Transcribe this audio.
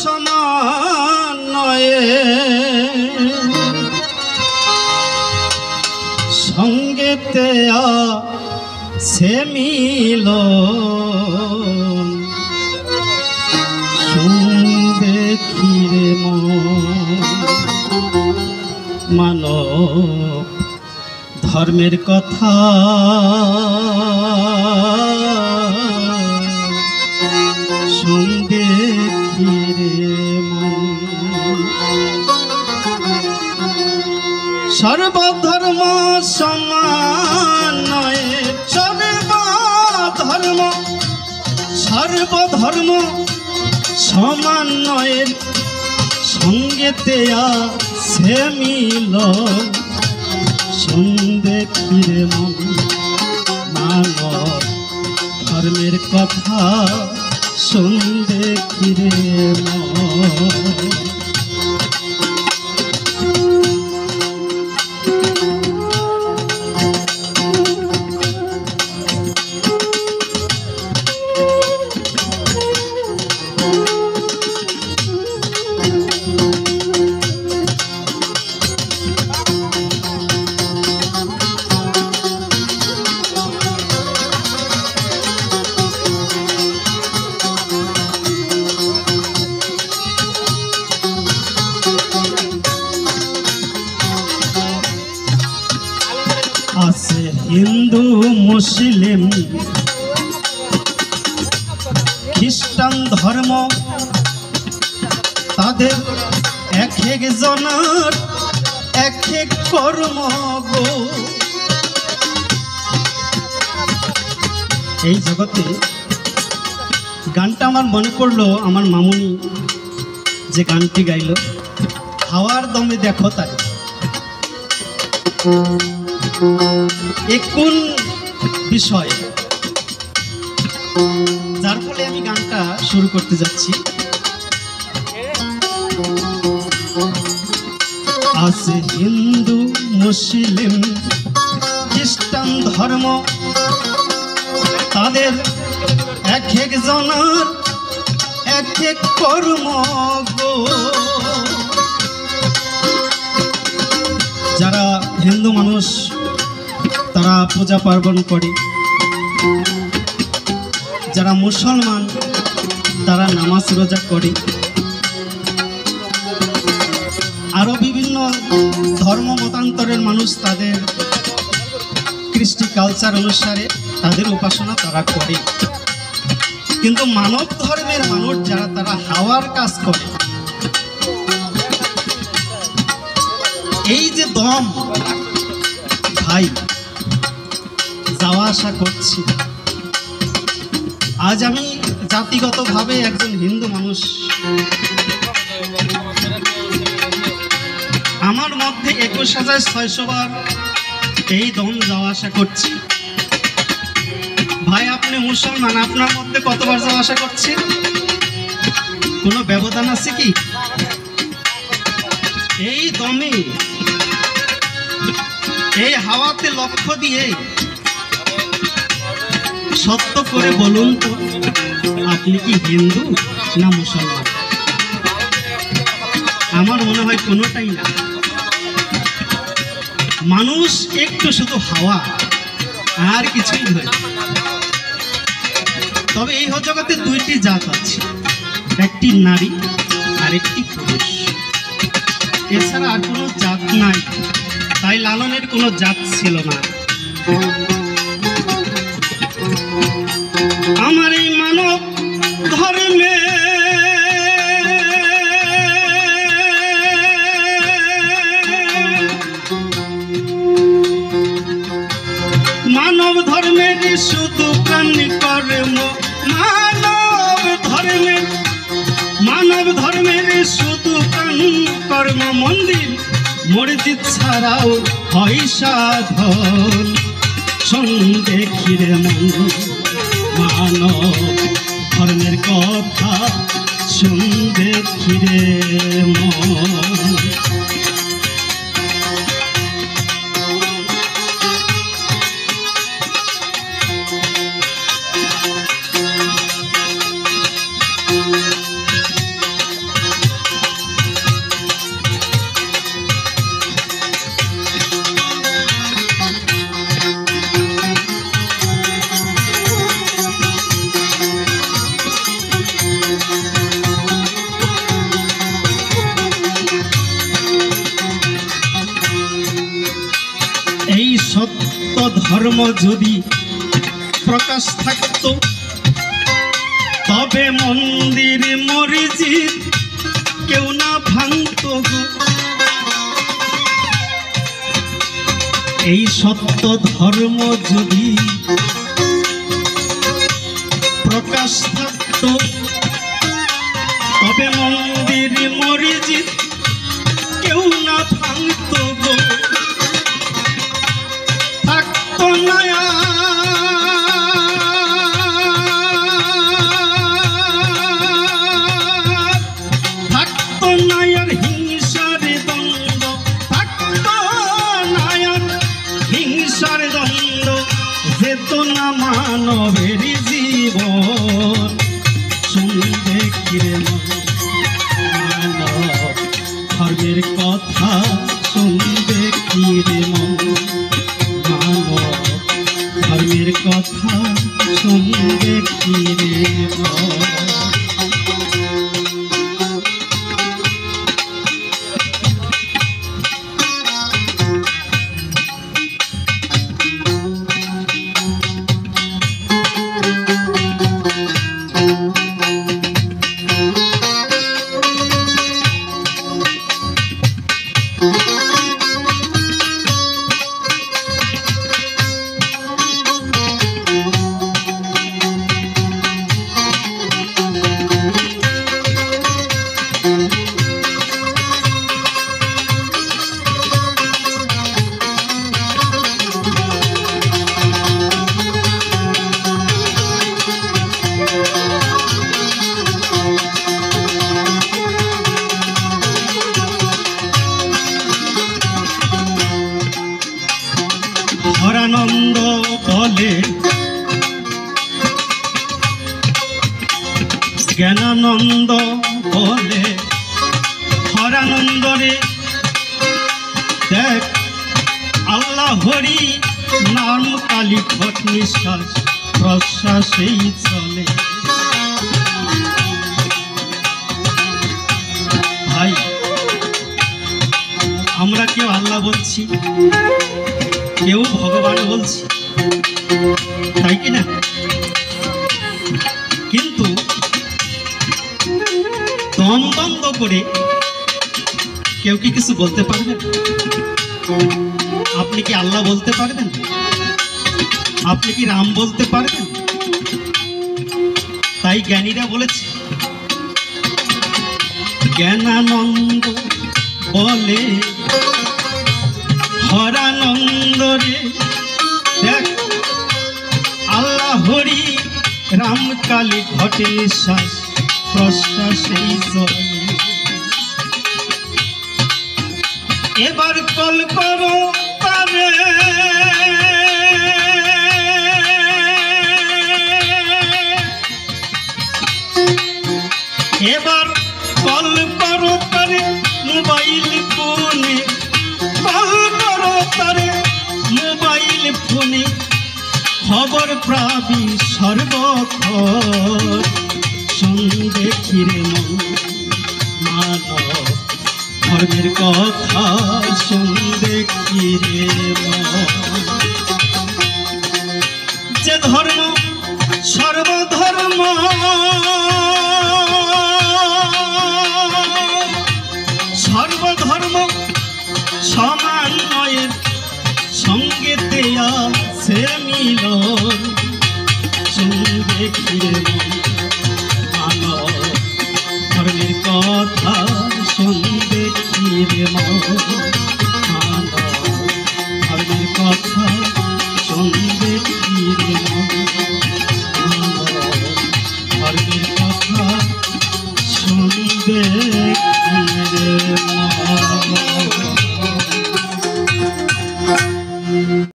সমন্বয়ে সঙ্গেতে সে মিলন দেখি রে মানব ধর্মের কথা শুন দেখি রে সর্বধর্ম সমন্বয়ে সর্বধর্ম সমন্বয়ের সঙ্গেতে সে মিলন শুন দেখি রে মানব ধর্মের কথা শুন দেখি রে আছে হিন্দু মুসলিম খ্রিস্টান ধর্ম তাদের এক একজনের এক এক কর্ম গো। এই জগতে গানটা আমার মনে পড়লো আমার মামুনি যে গানটি গাইল, হাওয়ার দমে দেখো তাই। কোন বিষয় যার ফলে আমি গানটা শুরু করতে যাচ্ছি। আছে হিন্দু মুসলিম খ্রিস্টান ধর্ম তাদের এক একজনের এক এক কর্ম গো। যারা হিন্দু মানুষ তারা পূজা পার্বণ করে, যারা মুসলমান তারা নামাজ রোজা করে, আরো বিভিন্ন ধর্ম মতান্তরের মানুষ তাদের কৃষ্টি কালচার অনুসারে তাদের উপাসনা তারা করে। কিন্তু মানব ধর্মের মানুষ যারা তারা হাওয়ার কাজ করে। এই যে দম ভাই যাওয়া আসা করছি, আজ আমি জাতিগতভাবে একজন হিন্দু মানুষ, আমার মধ্যে 21,600 বার এই দম যাওয়া আসা করছি। ভাই আপনি মুসলমান, আপনার মধ্যে কতবার যাওয়া আসা করছে? কোনো ব্যবধান আছে কি? এই দমে এই হাওয়াতে লক্ষ্য দিয়ে সত্য করে বলুন তো, আপনি কি হিন্দু না মুসলমান? আমার মনে হয় কোনোটাই না। মানুষ একটু শুধু হাওয়া, আর কিছুই নয়। তবে এই জগতে দুইটি জাত আছে, একটি নারী আর একটি পুরুষ, এছাড়া আর কোনো জাত নাই। তাই লালনের কোনো জাত ছিল না। আমার এই মানব ধর্মে মানব ধর্মের শুধু প্রাণ কর্ম, মানব ধর্মের শুধু প্রাণ কর্ম, মন্দির মসজিদ ছাড়াও হয় সাধন। শোন দেখি রে মানব ধর্মের কথা শুন দেখি রে ধর্ম যদি প্রকাশ থাকত তবে মন্দির মসজিদ কেউ না ভাঙত গো। এই সত্য ধর্ম যদি প্রকাশ থাকত তবে মন্দির মসজিদ কেউ না ভাঙত গো। থাকত না হিংসার দ্বন্দ্ব, থাকত না হিংসার দ্বন্দ্ব, যেত না মানবের জীবন। শুনবে কিরে মানব ধর্মের কথা, শুনবে কিরে মন মানব ধর্মের কথা, শুনবে কিরে মন। হরানন্দ বলে জ্ঞানানন্দ বলে, হরানন্দ রে দেখ আল্লাহ হরি নাম কালী ঘট নিঃশ্বাস প্রশ্বাসেই চলে। ভাই আমরা কেউ আল্লাহ বলছি, কেউ ভগবান বলছি, তাই কিনা? কিন্তু দম বন্ধ করে কেউ কি কিছু বলতে পারবেন? আপনি কি আল্লাহ বলতে পারবেন? আপনি কি রাম বলতে পারবেন? তাই জ্ঞানীরা বলেছে জ্ঞানানন্দ বলে হরানন্দ রে দেখ আল্লাহ হরি রাম কালী ঘটে নিঃশ্বাস প্রশ্বাসেই চলে। এবার কল করো তারে, এবার কল করো তারে মোবাইল ফোনে, কল করো তারে মোবাইল ফোনে, খবর পাবি সর্বক্ষণ। শুনবে কিরে মন মানব ধর্মের কথা, শুনবে কিরে মন। যে ধর্ম সর্বধর্ম, সর্বধর্ম সমান্বয়ের সঙ্গেতে আছে মিলন। শুনবে কিরে মন মানব ধর্মের কথা,